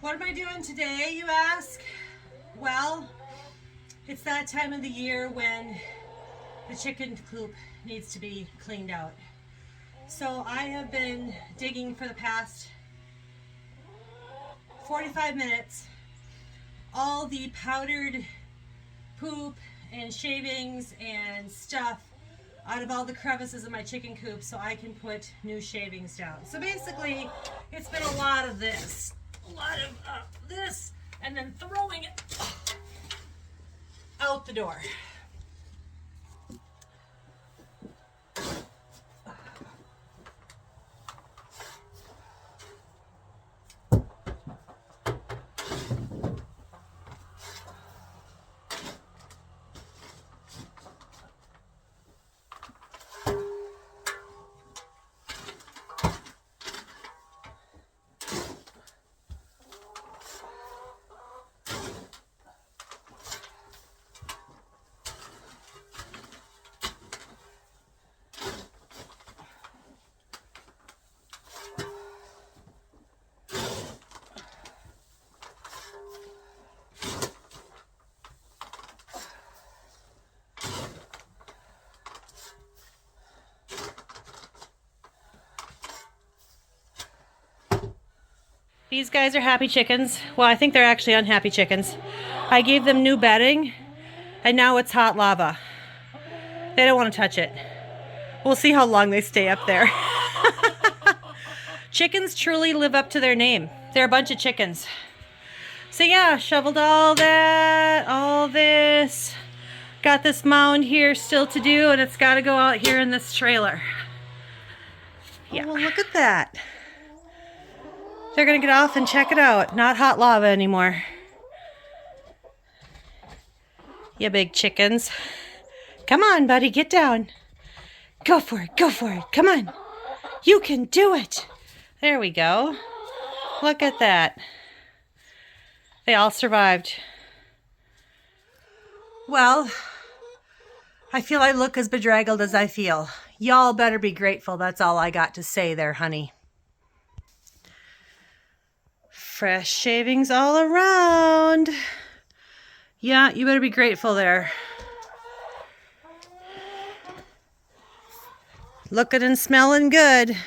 What am I doing today, you ask? Well, it's that time of the year when the chicken coop needs to be cleaned out. So I have been digging for the past 45 minutes all the powdered poop and shavings and stuff out of all the crevices of my chicken coop so I can put new shavings down. So basically, it's been a lot of this. A lot of this, and then throwing it out the door. These guys are happy chickens. Well, I think they're actually unhappy chickens. I gave them new bedding, and now it's hot lava. They don't want to touch it. We'll see how long they stay up there. Chickens truly live up to their name. They're a bunch of chickens. So yeah, shoveled all that, all this. Got this mound here still to do, and it's got to go out here in this trailer. Yeah. Oh, well, look at that. They're going to get off and check it out. Not hot lava anymore. You big chickens. Come on, buddy, get down. Go for it, go for it. Come on. You can do it. There we go. Look at that. They all survived. Well, I feel I look as bedraggled as I feel. Y'all better be grateful. That's all I got to say there, honey. Fresh shavings all around. Yeah, you better be grateful there. Looking and smelling good.